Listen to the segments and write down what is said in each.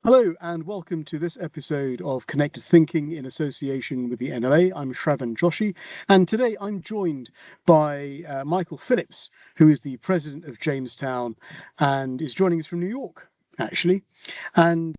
Hello and welcome to this episode of Connected Thinking in association with the NLA. I'm Shravan Joshi, and today I'm joined by Michael Phillips, who is the president of Jamestown and is joining us from New York, actually. And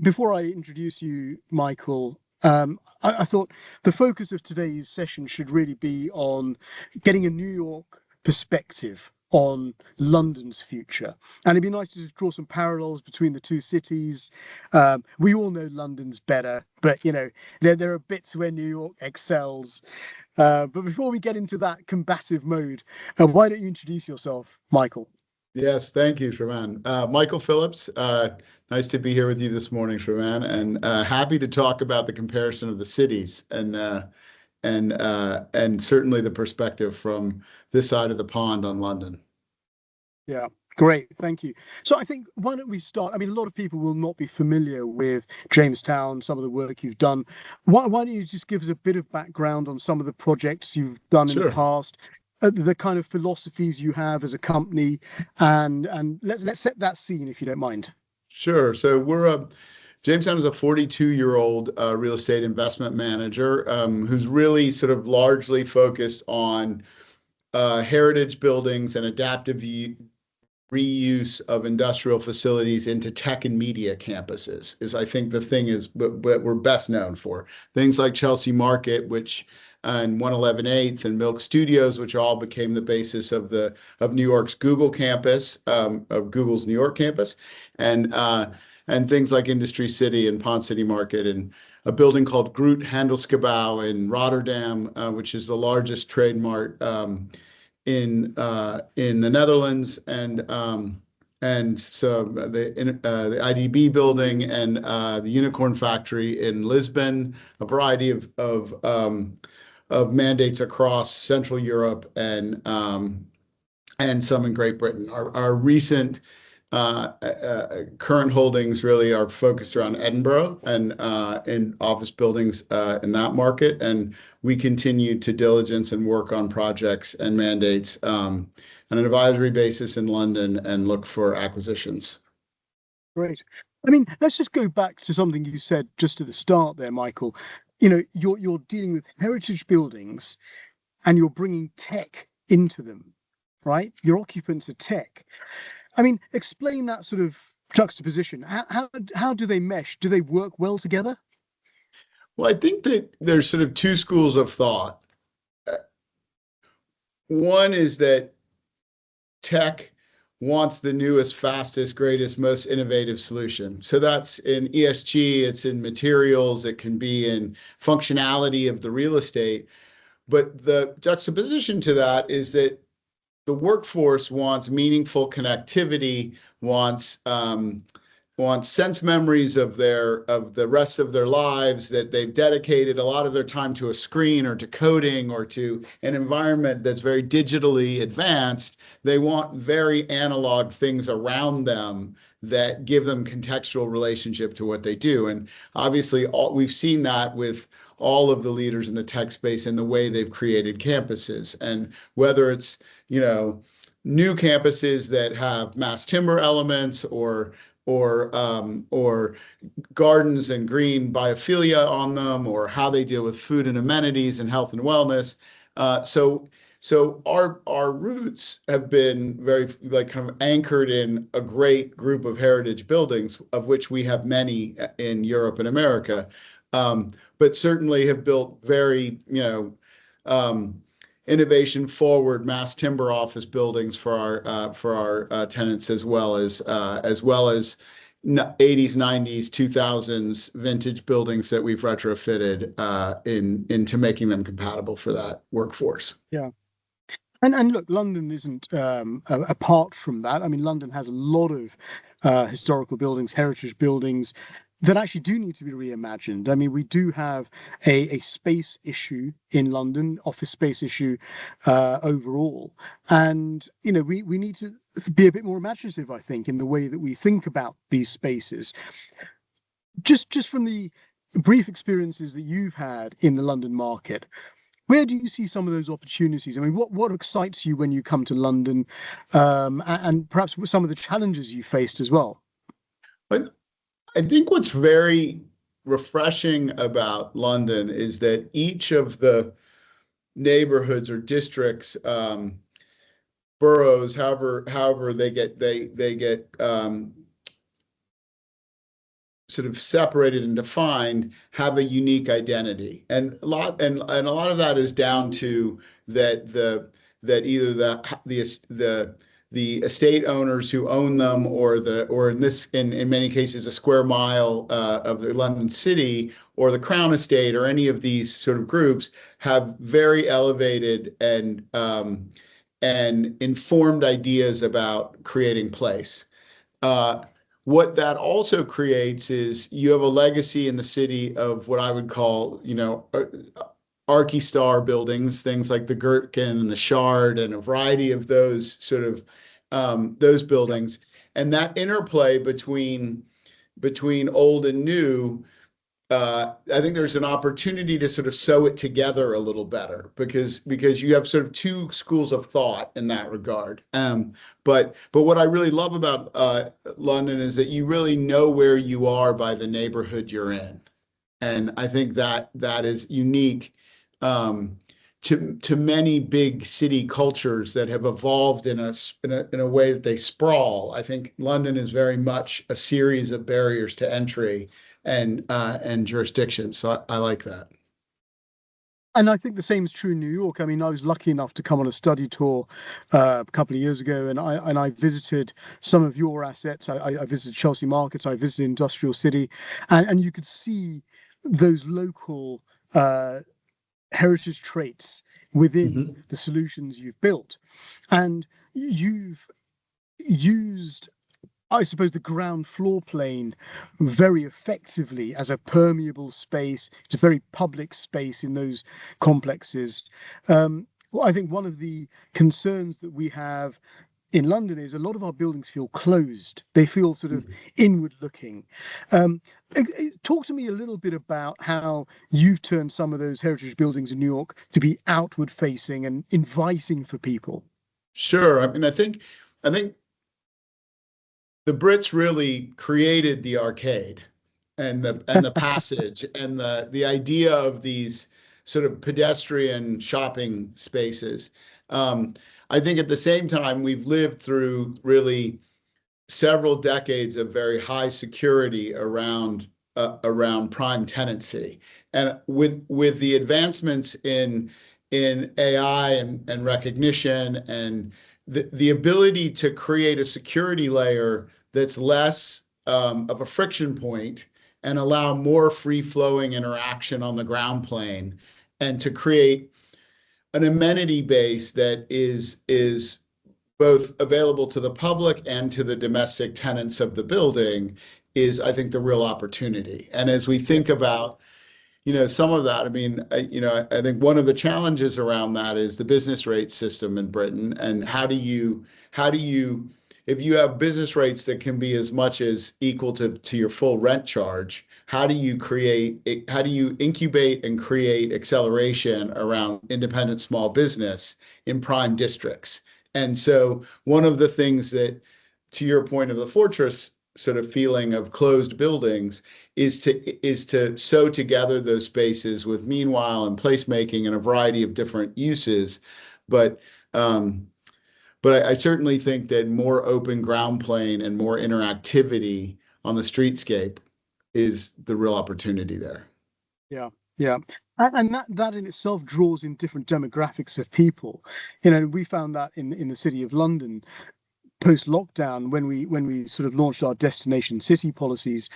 before I introduce you, Michael, I thought the focus of today's session should really be on getting a New York perspective on London's future. And it'd be nice to just draw some parallels between the two cities. We all know London's better, but there are bits where New York excels. But before we get into that combative mode, why don't you introduce yourself, Michael? Yes, thank you, Shravan. Michael Phillips, nice to be here with you this morning, Shravan, and happy to talk about the comparison of the cities and certainly the perspective from this side of the pond on London. Yeah, great. Thank you. So I think why don't we start? I mean, a lot of people will not be familiar with Jamestown, some of the work you've done. Why don't you just give us a bit of background on some of the projects you've done in the Sure. past, the kind of philosophies you have as a company, and let's set that scene if you don't mind. Sure. So Jamestown is a 42-year-old real estate investment manager who's really sort of largely focused on heritage buildings and adaptive reuse of industrial facilities into tech and media campuses is, I think, the thing is what we're best known for. Things like Chelsea Market, which and 111 8th and Milk Studios, which all became the basis of New York's Google campus, of Google's New York campus, and things like Industry City and Pond City Market, and a building called Groot Handelsgebouw in Rotterdam, which is the largest trade mart in the Netherlands, and so the IDB building and the Unicorn Factory in Lisbon, a variety of mandates across Central Europe and some in Great Britain. Our recent current holdings really are focused around Edinburgh and in office buildings in that market, and we continue to diligence and work on projects and mandates on an advisory basis in London and look for acquisitions. Great. I mean, let's just go back to something you said just at the start there, Michael. You're dealing with heritage buildings and you're bringing tech into them, right? Your occupants are tech. I mean, explain that sort of juxtaposition. How do they mesh? Do they work well together? Well, I think that there's sort of two schools of thought. One is that tech wants the newest, fastest, greatest, most innovative solution. So that's in ESG, it's in materials, it can be in functionality of the real estate. But the juxtaposition to that is that the workforce wants meaningful connectivity, wants sense memories of the rest of their lives, that they've dedicated a lot of their time to a screen or to coding or to an environment that's very digitally advanced. They want very analog things around them that give them contextual relationship to what they do. And obviously we've seen that with all of the leaders in the tech space and the way they've created campuses. And whether it's, new campuses that have mass timber elements or gardens and green biophilia on them, or how they deal with food and amenities and health and wellness. So our roots have been very kind of anchored in a great group of heritage buildings, of which we have many in Europe and America, but certainly have built very innovation forward mass timber office buildings for our tenants, as well as 80s, 90s, 2000s vintage buildings that we've retrofitted into making them compatible for that workforce. Yeah. And look, London isn't apart from that. I mean, London has a lot of historical buildings, heritage buildings that actually do need to be reimagined. I mean, we do have a space issue in London, office space issue overall. And, we need to be a bit more imaginative, I think, in the way that we think about these spaces. Just from the brief experiences that you've had in the London market, where do you see some of those opportunities? I mean, what excites you when you come to London, and perhaps some of the challenges you faced as well? But I think what's very refreshing about London is that each of the neighborhoods or districts, boroughs, however they get sort of separated and defined, have a unique identity, and a lot of that is down to that either the estate owners who own them, or in many cases a square mile of the London city, or the Crown Estate, or any of these sort of groups, have very elevated and informed ideas about creating place. Uh, what that also creates is you have a legacy in the city of what I would call, Archy-Star buildings, things like the Gherkin and the Shard, and a variety of those buildings, and that interplay between old and new. I think there's an opportunity to sort of sew it together a little better, because you have sort of two schools of thought in that regard. But what I really love about London is that you really know where you are by the neighborhood you're in, and I think that is unique to many big city cultures that have evolved in a way that they sprawl. I think London is very much a series of barriers to entry and jurisdiction. So I like that. And I think the same is true in New York. I mean, I was lucky enough to come on a study tour a couple of years ago, and I visited some of your assets. I visited Chelsea Market, I visited Industrial City, and you could see those local heritage traits within the solutions you've built. And you've used, I suppose, the ground floor plane very effectively as a permeable space. It's a very public space in those complexes. Well, I think one of the concerns that we have in London is a lot of our buildings feel closed. They feel sort of inward looking. Talk to me a little bit about how you've turned some of those heritage buildings in New York to be outward facing and inviting for people. Sure. I mean, I think the Brits really created the arcade and the passage and the idea of these sort of pedestrian shopping spaces. I think at the same time, we've lived through really several decades of very high security around prime tenancy, and with the advancements in AI and recognition, and the ability to create a security layer that's less of a friction point and allow more free-flowing interaction on the ground plane, and to create an amenity base that is both available to the public and to the domestic tenants of the building, is, I think, the real opportunity. And as we think about, some of that, I mean, I think one of the challenges around that is the business rate system in Britain, and how do you, if you have business rates that can be as much as equal to your full rent charge, how do you incubate and create acceleration around independent small business in prime districts? And so one of the things that, to your point of the fortress sort of feeling of closed buildings, is to sew together those spaces with meanwhile and placemaking and a variety of different uses. But I certainly think that more open ground plane and more interactivity on the streetscape is the real opportunity there. Yeah, yeah. And that in itself draws in different demographics of people. We found that in the city of London post lockdown, when we sort of launched our destination city policies,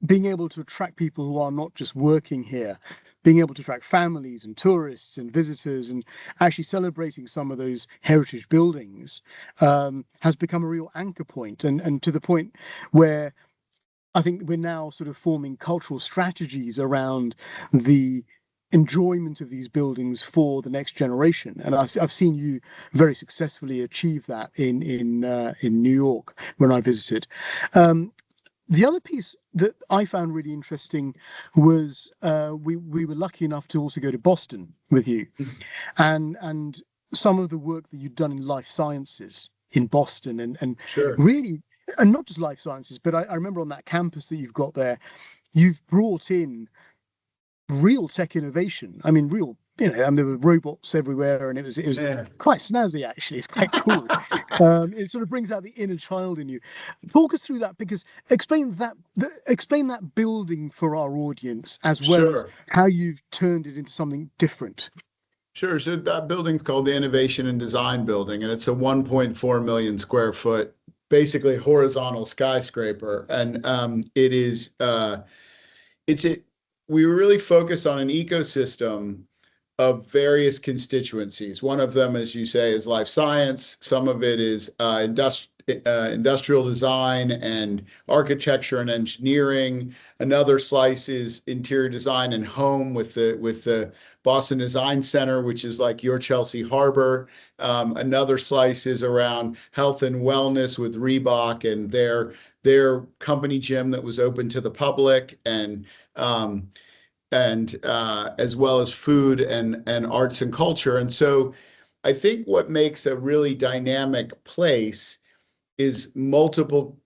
being able to attract people who are not just working here, being able to attract families and tourists and visitors, and actually celebrating some of those heritage buildings has become a real anchor point, and to the point where I think we're now sort of forming cultural strategies around the enjoyment of these buildings for the next generation. And I've seen you very successfully achieve that in New York when I visited. The other piece that I found really interesting was we were lucky enough to also go to Boston with you, and some of the work that you'd done in life sciences in Boston, and Sure. really and not just life sciences, but I remember on that campus that you've got there, you've brought in real tech innovation. I mean, real, and there were robots everywhere, and it was Yeah. quite snazzy actually. It's quite cool. It sort of brings out the inner child in you. Talk us through that, because explain that building for our audience, as well as Sure. how you've turned it into something different. Sure. So that building's called the Innovation and Design Building, and it's a 1.4 million square foot, basically horizontal skyscraper. And it's it. We were really focused on an ecosystem of various constituencies. One of them, as you say, is life science. Some of it is industrial design and architecture and engineering. Another slice is interior design and home with the Boston Design Center, which is like your Chelsea Harbor. Another slice is around health and wellness with Reebok and their company gym that was open to the public, um, and as well as food and arts and culture. And so I think what makes a really dynamic place is multiple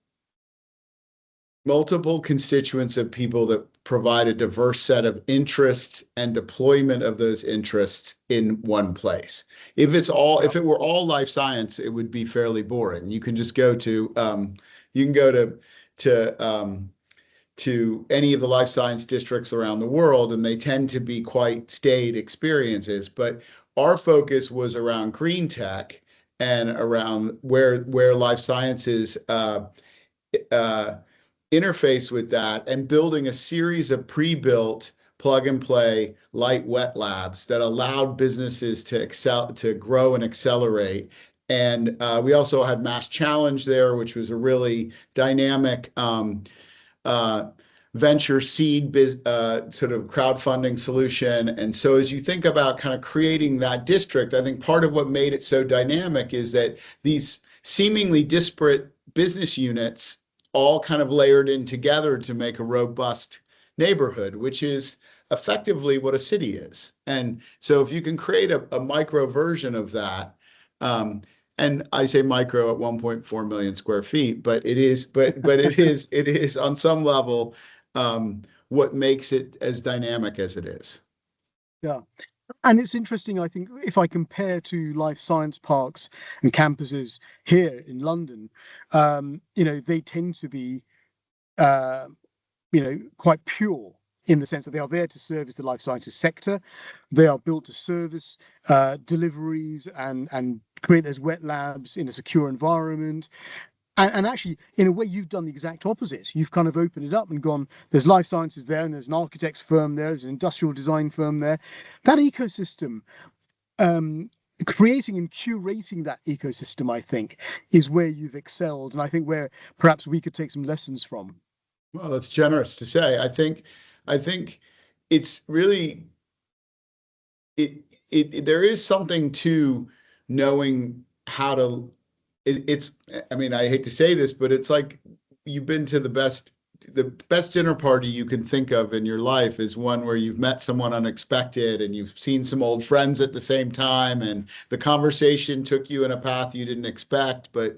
constituents of people that provide a diverse set of interests and deployment of those interests in one place. If it were all life science, it would be fairly boring. You can just go to to to any of the life science districts around the world, and they tend to be quite staid experiences. But our focus was around green tech and around where life sciences uh, interface with that, and building a series of pre-built plug and play light wet labs that allowed businesses to grow and accelerate. And we also had Mass Challenge there, which was a really dynamic uh, venture seed sort of crowdfunding solution. And so as you think about kind of creating that district, I think part of what made it so dynamic is that these seemingly disparate business units all kind of layered in together to make a robust neighborhood, which is effectively what a city is. And so if you can create a micro version of that, um, and I say micro at 1.4 million square feet, but it is on some level what makes it as dynamic as it is. Yeah. And it's interesting, I think, if I compare to life science parks and campuses here in London, they tend to be, uh, quite pure, in the sense that they are there to service the life sciences sector. They are built to service deliveries and create those wet labs in a secure environment. And actually, in a way, you've done the exact opposite. You've kind of opened it up and gone, there's life sciences there, and there's an architect's firm there, there's an industrial design firm there. That ecosystem, um, creating and curating that ecosystem, I think, is where you've excelled. And I think where perhaps we could take some lessons from. Well, that's generous to say. I think it's really there is something to knowing how to it's I mean, I hate to say this, but it's like you've been to the best dinner party you can think of in your life is one where you've met someone unexpected and you've seen some old friends at the same time, and the conversation took you in a path you didn't expect, but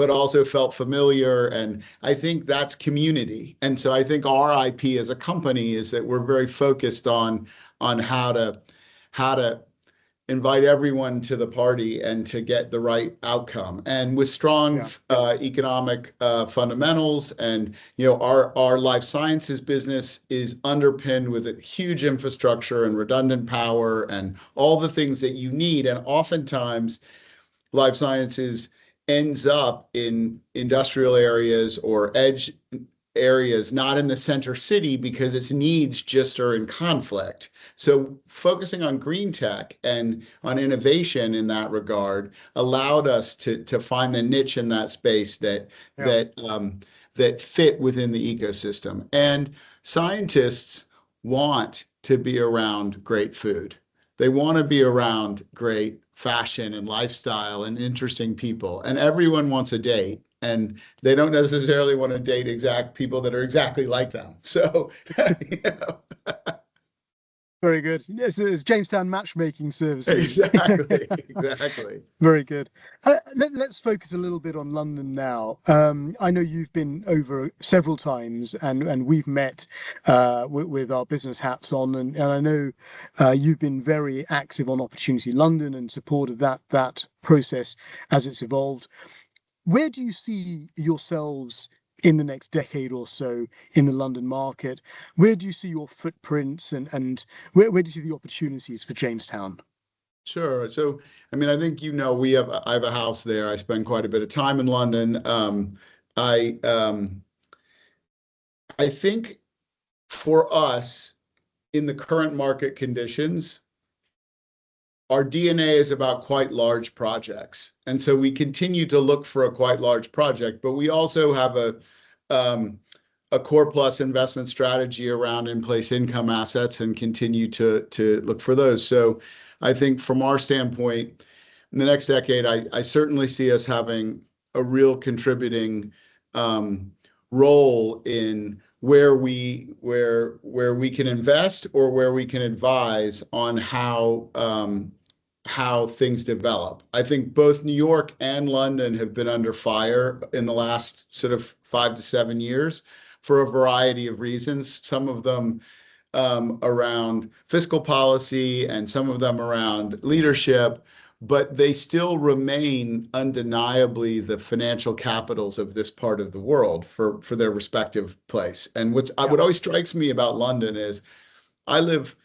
also felt familiar. And I think that's community. And so I think our IP as a company is that we're very focused on how to invite everyone to the party and to get the right outcome. And with strong Yeah. economic fundamentals, and our life sciences business is underpinned with a huge infrastructure and redundant power and all the things that you need. And oftentimes, life sciences ends up in industrial areas or edge areas, not in the center city, because its needs just are in conflict. So focusing on green tech and on innovation in that regard allowed us to find the niche in that space Yeah. that fit within the ecosystem. And scientists want to be around great food. They want to be around great fashion and lifestyle and interesting people. And everyone wants a date. And they don't necessarily want to date exact people that are exactly like them. So, you know. Very good. Yes, it's Jamestown matchmaking services. Exactly, exactly. Very good. Let's focus a little bit on London now. I know you've been over several times, and we've met with our business hats on, and I know you've been very active on Opportunity London and supported that process as it's evolved. Where do you see yourselves in the next decade or so in the London market? Where do you see your footprints, and where do you see the opportunities for Jamestown? Sure. So, I mean, I think I have a house there. I spend quite a bit of time in London. I I think for us in the current market conditions, our DNA is about quite large projects, and so we continue to look for a quite large project. But we also have a core plus investment strategy around in-place income assets and continue to look for those. So I think from our standpoint, in the next decade, I certainly see us having a real contributing role in where we can invest or where we can advise on how things develop. I think both New York and London have been under fire in the last sort of 5 to 7 years for a variety of reasons, some of them around fiscal policy and some of them around leadership, but they still remain undeniably the financial capitals of this part of the world for their respective place. And what always strikes me about London is I live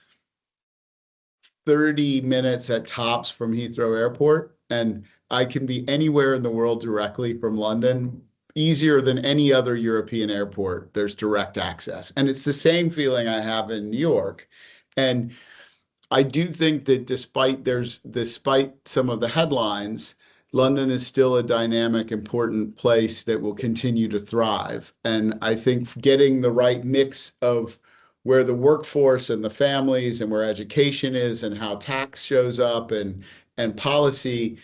30 minutes at tops from Heathrow Airport, and I can be anywhere in the world directly from London, easier than any other European airport. There's direct access. And it's the same feeling I have in New York. And I do think that despite some of the headlines, London is still a dynamic, important place that will continue to thrive. And I think getting the right mix of where the workforce and the families and where education is and how tax shows up and policy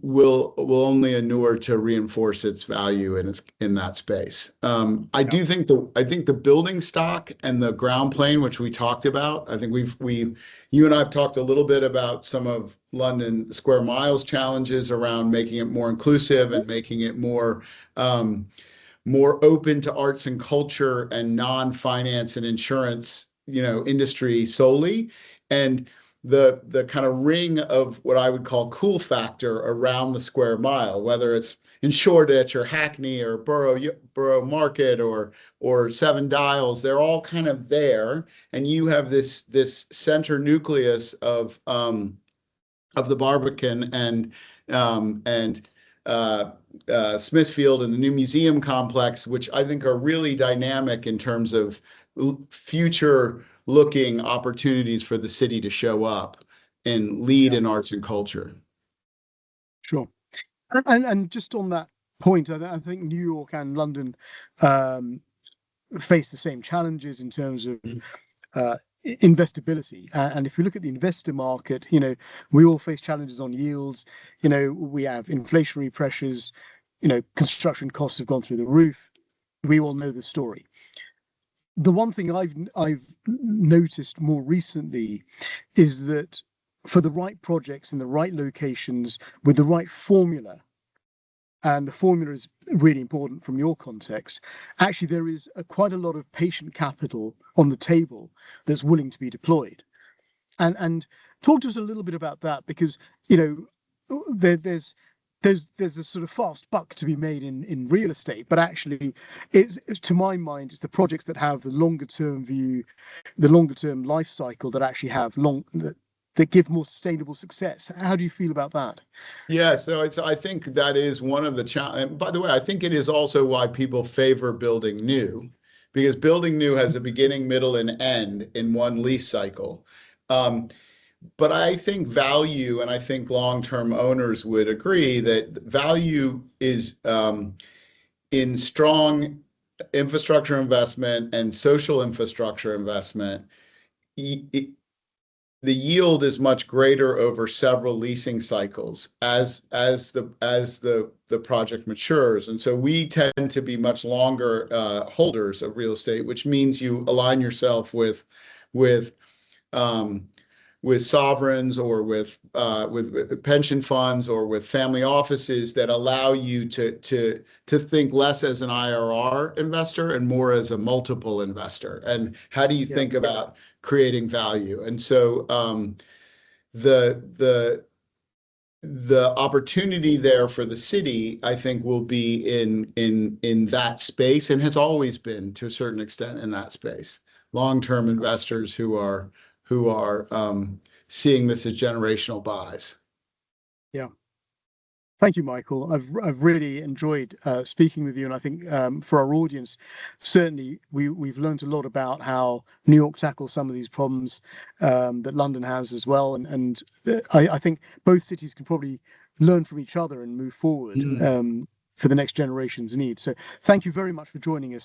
will only inure to reinforce its value in that space. I do think the building stock and the ground plane, which we talked about, I think you and I have talked a little bit about some of London Square Miles challenges around making it more inclusive and making it more open to arts and culture and non-finance and insurance, industry solely. And the kind of ring of what I would call cool factor around the square mile, whether it's in Shoreditch or Hackney or Borough Market or Seven Dials, they're all kind of there. And you have this center nucleus of the Barbican and Smithfield and the new museum complex, which I think are really dynamic in terms of future-looking opportunities for the city to show up and lead in arts and culture. Sure. And just on that point, I think New York and London face the same challenges in terms of investability. And if you look at the investor market, we all face challenges on yields. We have inflationary pressures. Construction costs have gone through the roof. We all know the story. The one thing I've noticed more recently is that for the right projects in the right locations with the right formula, and the formula is really important from your context, actually there is quite a lot of patient capital on the table that's willing to be deployed. And talk to us a little bit about that, because there's a sort of fast buck to be made in real estate, but actually it's, to my mind, it's the projects that have the longer term view, the longer term life cycle that actually have that give more sustainable success. How do you feel about that? Yeah, so I think that is one of the challenges. By the way, I think it is also why people favor building new, because building new has a beginning, middle, and end in one lease cycle. But I think value, and I think long-term owners would agree that value is in strong infrastructure investment and social infrastructure investment. The yield is much greater over several leasing cycles as the project matures. And so we tend to be much longer holders of real estate, which means you align yourself with with sovereigns or with pension funds or with family offices that allow you to think less as an IRR investor and more as a multiple investor. And how do you think about creating value? And so the opportunity there for the city, I think, will be in that space, and has always been to a certain extent in that space. Long-term investors who are seeing this as generational buys. Yeah. Thank you, Michael. I've really enjoyed speaking with you, and I think for our audience, certainly we've learned a lot about how New York tackles some of these problems that London has as well, and I think both cities can probably learn from each other and move forward for the next generation's needs. So thank you very much for joining us.